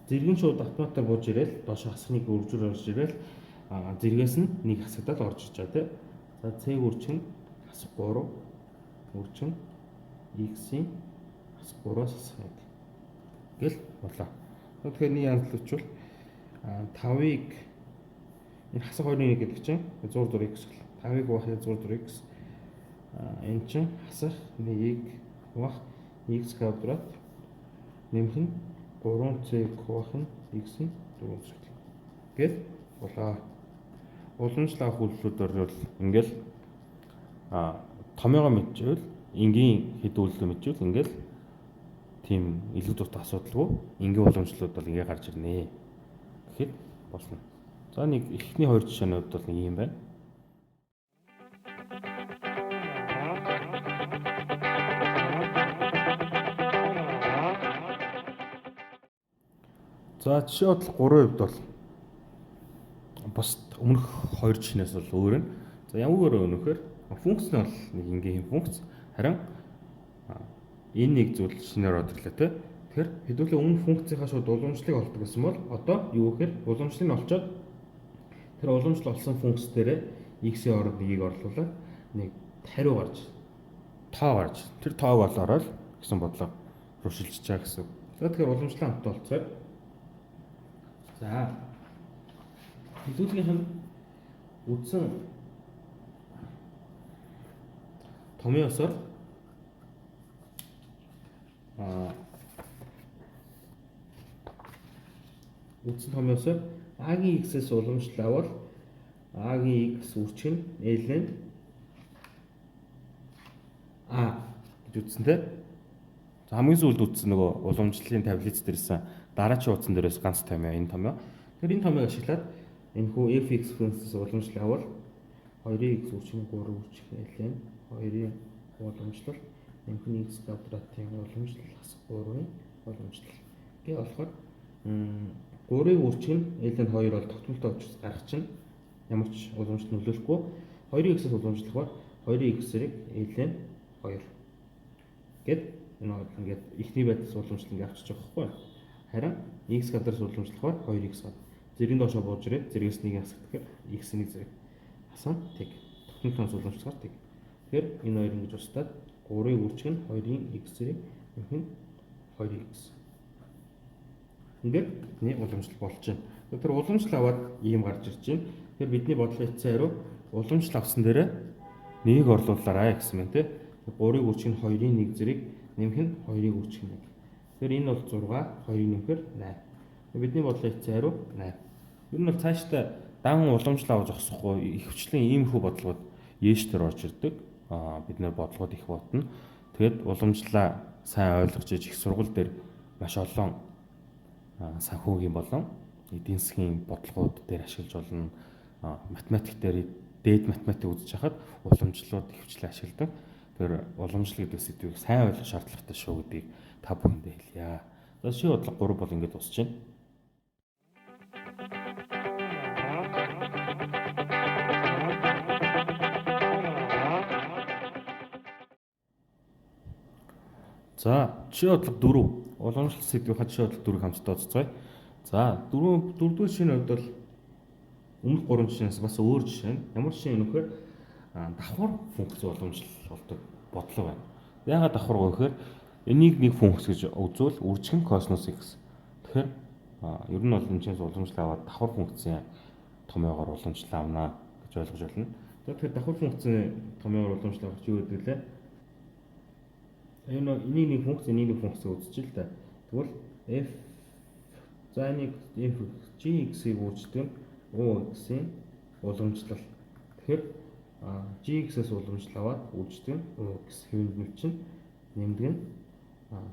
Зэрэг нь шууд автоматар бууж ирээл доош хасах 1-ийг үржүүр орж ирээл зэрэгээс нь 1 хасагдаад орж иж байгаа тий. За c үржих нь хасах 3 үржих нь x-ийн хасах 3-аас хасах 1 гэл болоо. Тэгэхээр нэг янзлуулчвал 5-ыг энэ хасах 2-1 гэдэг чинь 100 дугаар x бол 5-ыг хуваах 100 дугаар x энэ чинь хасах 1-ийг хуваах x квадрат нэмэх нь 3c хуваах нь x-ийн 4 зэрэг гэл болоо. Уламжлал авах үйлдэлүүдээр бол ингээл томьёогоо мэдчихвэл энгийн хэд үйлдэл мэдчихвэл ингээл тийм илүү дуртай асуудалгүй энгийн уламжлалууд бол ингээ гарч ирнэ гэхэд болно. За нэг эхний хоёр жишээнүүд бол нэг юм байна. За жишээ бодол 3 хувьд бол бус өмнөх хоёр жишнээс бол өөр нь. За ямаагаар өнөхөр функц нь бол нэг ингийн функц харин энэ нэг зүйл шинээр ордоглоо те. Тэгэхээр хэдүүлээ өмнө функцийнхаа шууд уламжлалыг олдог гэсэн бол одоо юу гэхээр уламжлалыг нь олцоод тэр уламжлал олсон функц дээрээ x-ийн оронд нэгийг орлуулаад нэг хариу гарч тоо гарч тэр тоог бол ороод гэсэн бодлого руу шилжиж байгаа гэсэн. За тэгэхээр уламжлал хамтдаа олцоод за хэдүүлгийнх нь үдсэн томьёо ёсоор үдсэн томьёосоор a-гийн x-ээс уламжлал авал a-гийн x үржих нь ln a гэж үтсэн те. За хамгийн сүүлд үтсэн нөгөө уламжлалын таблиц дээрсэн дараачийн утсан дээрээс ганц томьёо энэ томьёо. Тэгэхээр энэ томьёог ашиглаад энэ хүү fx функцээс уламжлал авал 2x үржих нь 3 үржих ln 2-ийн уламжлал нэмэх нь x квадратын уламжлал хасах 3-ын уламжлал. Гээ болохоор 3-ыг үржих нь ln 2 бол тогтмолтой учраас гарах чинь ямар ч уламжлал нөлөөлөхгүй 2x-ээс уламжлах ба 2x-ийг ln 2 гэд энэ бол ингээд ихний байдлаас уламжлал ингээд авчиж байгаа байхгүй. Харин x квадраас уламжлах ба 2x бод. Зэргийн доошоо бууж ирээд зэргээс нэг хасах тэгэхээр x-ийн зэрэг хасан тэг. Тогтмолтой уламжлахаар тэг. Тэгэхээр энэ хоёр ингэж устдаад 3-ыг үржих нь 2-ын x зэрэг нэмэх нь 2x. ингээд бидний уламжлал болж байна. Тэр уламжлал аваад ийм гарч ирж байна. Тэр бидний бодлогын эцсийн хариу уламжлал авсан дээрээ нэгийг орлуулаарай гэсэн юм тий. 3-ыг үүсгэх нь 2-ын 1 зэрэг нэмэх нь 2-ыг үүсгэх нь 1. Тэгэхээр энэ бол 6, 2-ыг нэмэхээр 8. Бидний бодлогын эцсийн хариу 8. Ер нь бол цаашдаа дан уламжлал авах зогсохгүй ихэвчлэн иймэрхүү бодлогод ээш төр орж ирдэг. Бид нэр бодлогод их бодно. Тэгэд уламжлалаа сайн ойлгож иж их сургууль дээр маш олон санхүүгийн болон эдийн засгийн бодлогууд дээр ашиглаж болно. Математик дээр дээд математик үзэж хахад уламжлалууд ихэвчлэн ашигладаг. Тэр уламжлал гэдэг сэдвийг сайн ойлгох шаардлагатай шүү гэдгийг та бүхэндээ хэлье. За ши бодлого 3 бол ингэж дуусж байна. За ши бодлого 4 уламжлал сэдвийн хад ши бодлого 4-ийг хамтдаа үзцгаая. За дөрөвдүгээр шинэ хувьд бол өмнөх 3 жишээнээс бас өөр жишээ нь. Ямар жишээ юм нөхөр давхар функц уламжлал болдог бодлого байна. Яагаад давхар вэ гэхээр энийг нэг функц гэж үзвэл үржих нь косинус x. Тэгэхээр ер нь бол энэ уламжлал аваад давхар функцийн томьёогоор уламжлал авна гэж ойлгож байна. За тэгэхээр давхар функцийн томьёогоор уламжлал авах юу гэдэг лээ? Энийг нэг функц үзчихэл та. Тэгвэл f за энийг f gx-ийг үүсдэг OX-ийн уламжлал. Тэгэхээр GX-ээс уламжлал аваад үүсдэг OX хэвэнд нь чинь нэмдэг нь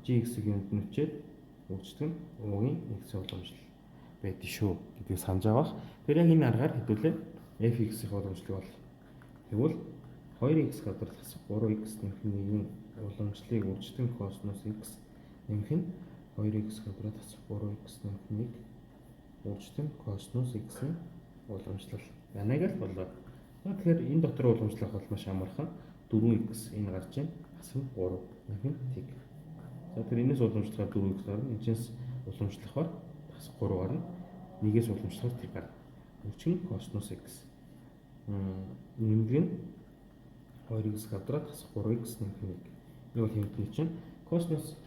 GX-ийн хэвэнд нь чээд үүсдэг O-ийн X-ийн уламжлал байдаг шүү гэдгийг санаж авах. Тэр яг энэ аргаар хэдүүлээ fx-ийн уламжлал бол. Тэгвэл 2x гадар хасах 3x нэмэх нь 1-ийн уламжлалыг үүсдэг косинус x нэмэх нь 2x гадар хасах 3x нэмэх нь 1 үүсдэг косинус x-ийн уламжлал. Янаг л болоо. Тэгэхээр энэ дотор уламжлах бол маш амархан 4x энэ гарч ийн хасах 3 нэмэх нь тэг. За тэр энэс уламжлахаар 4x гарна. Энэчнээс уламжлахаар хасах 3 гарна. Нэгээс уламжлахаар тэг гарна. Өчгөн косинус x. Нэмэг нь 2x гадраад хасах 3x нэмэх нь 1. Энэ бол хэмтний чинь косинус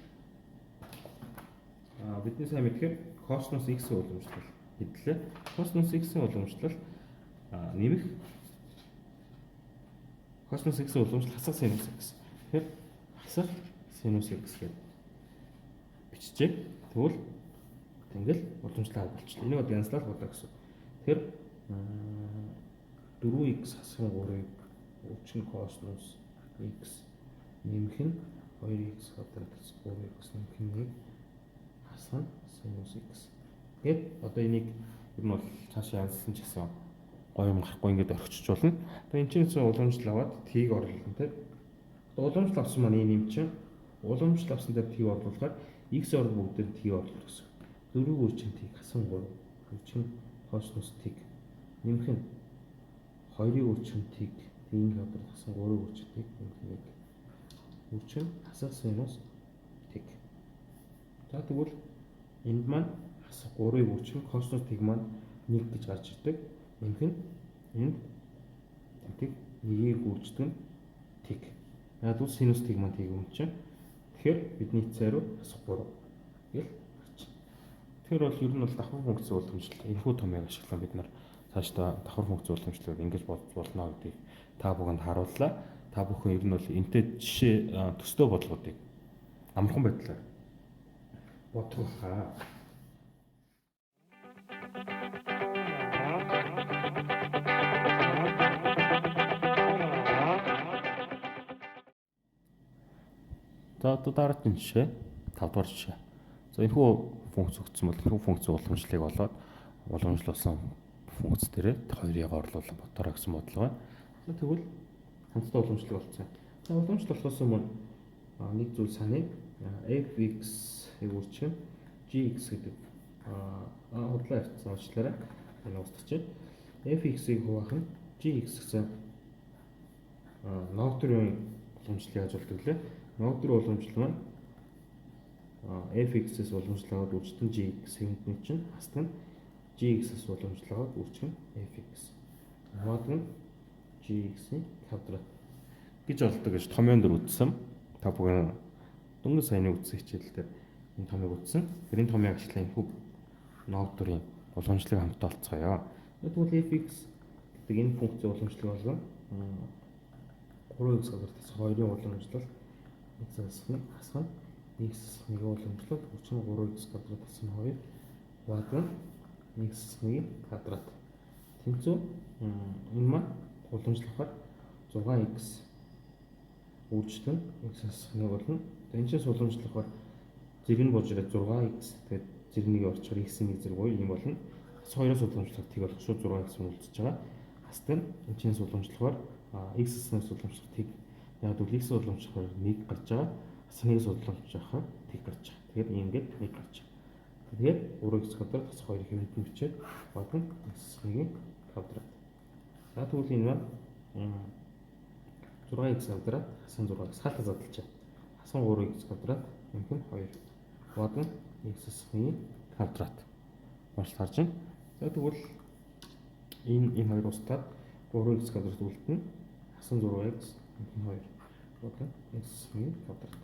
бидний сайн мэдхээр косинус x-ийн уламжлал хэдлээ. Косинус x-ийн уламжлал нэмэх косинус x-ийн уламжлал хасах синус x. Тэгэхээр хасах синус x гэдэг бичжээ. Тэгвэл тэгэл уламжлал болчихлоо. Энийг бол янзлал болоо гэсэн. Тэгэхээр 4x хасах 3-ыг өчнө косинус x нэмэх нь 2x гадар 3x нэмэх нь 1 хасах синус x. Гэт одоо энийг ер нь бол цаашаа янзлсан ч гэсэн гоё юм гарахгүй ингээд орчиж болно. Одоо энэ чинь уламжлал аваад t-ийг орлуулна тийм. Одоо уламжлал авсан маань энэ юм чинь уламжлал авсан дээр t орлуулахаар x орол бүгдээр t орлуулах гэсэн. 4-ийг үржин t хасан 3 үржин косинус t нэмэх нь 2-ыг үржин t t-ийн гадар хасан 3-ыг үржин t нэмэх нь 1 үржин хасах синус t. За тэгвэл энд маань хасах 3-ыг үржин косинус t маань 1 гэж гарч ирдэг. Нэмэх нь энд тэг 1-ийг үрждэг нь тэг. Яг л синус тэг маань тэг юм чинь. Тэгэхээр бидний цааруу хасах 3 гэл гарч. Тэгэхээр бол ер нь бол давхар функцийн уламжлал энэхүү томьёог ашиглан бид нар цаашдаа давхар функцийн уламжлалыг ингэж болно гэдгийг та бүхэнд харууллаа. Та бүхэн ер нь бол энэтэй жишээ төстэй бодлогуудыг амархан байдлаар бодох хаа. За одоо дараагийн жишээ 5 дугаар жишээ. За энэхүү функц өгсөн бол энэхүү функцийн уламжлалыг болоод уламжлуулсан функц дээрээ 2-ыг орлуулан бодорой гэсэн бодлого байна. За тэгвэл хамтдаа уламжлал болцсон. За уламжлал болохоос өмнө нэг зүйл саний fx-ийг үржих нь gx гэдэг худлаа явуулсан уучлаарай. Энэ устгаж байна. fx-ийг хуваах нь gx гэсэн ногтрын уламжлалыг яаж болдог лээ? Ногтрын уламжлал маань fx-с уламжлалаад үржих нь gx хэвнэтний чинь хасдаг нь gx-с уламжлалаад үржих нь fx. Хаваад нь gx-ийн квадрат гэж болдог гэж томьёон дөр үзсэн. Та бүхэн дөнгөж саяны үзсэн хичээл дээр энэ томьёог үзсэн. Тэр энэ томьёог ашиглан энэхүү ног дурын уламжлалыг хамтдаа олцгоё. Тэгвэл fx гэдэг энэ функцийн уламжлал болгон 3x газар тас 2-ын уламжлал x-ийн хасах нь x-ийн уламжлал 33x газар тас нь 2 багын x-ийн квадрат. Тэнцүү энэ маань уламжлахаар 6x үйлчлэн x-ийн болно. Энэ чинь уламжлахаар зэрэг нь болж ирээд 6x тэгээд зэрнийг орчхоор x-ийн зэрэг буюу юм болно. Хас 2-оос уламжлахад тэг болох шүү 6x үлдчихэж байгаа. Хастай энэ чинь уламжлахаар x-ээс уламжлах тэг яг л x уламжлахаар 1 гарч байгаа. Хас-ээс уламжлахаар тэг гарч байгаа. Тэгээд ингээд 1 гарч байгаа. Тэгээд 3x квадрат хас 2 хэмнэлт нь бичээд багын x-ийн квадрат. За тэгвэл энэ маань 6x квадрат хасан 6x хаалтаа задлаа. Хасан 3x квадрат энэ нь 2 багын x-ийн квадрат. Онцлог гарч байна. За тэгвэл энэ хоёр устдаад 3x квадрат үлдэнэ. Хасан 6x энэ 2 багын x-ийн квадрат.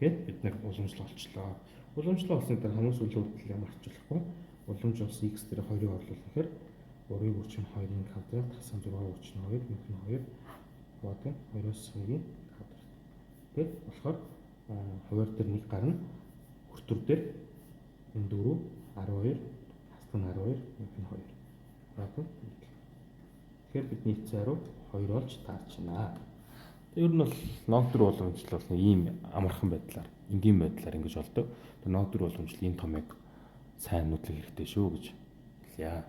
Гэт бид нэг уламжлал олчлоо. Уламжлал олсны дараа хамгийн сүүлийн үйлдэл ямар арчуулахгүй. Уламж ус x дээр 2-ыг орлуулахаар 3-ыг үржин 2-ын квадрат хасан 6-ыг үржин 2 нэг нь 2 багын 2-оос 1-ийн квадрат. Гэт болохоор хуваар дээр 1 гарна. Хүртүр дээр энэ 4 12 хасах нь 12 нэг нь 2 багын 1. Тэгэхээр бидний цай руу 2 болж таарч байна. Ер нь бол ног төр уламжлал бол ийм амархан байдлаар, энгийн байдлаар ингэж болдог. Тэр ног төр уламжлал энэ томыг сайн нүдлэх хэрэгтэй шүү гэж хэлье.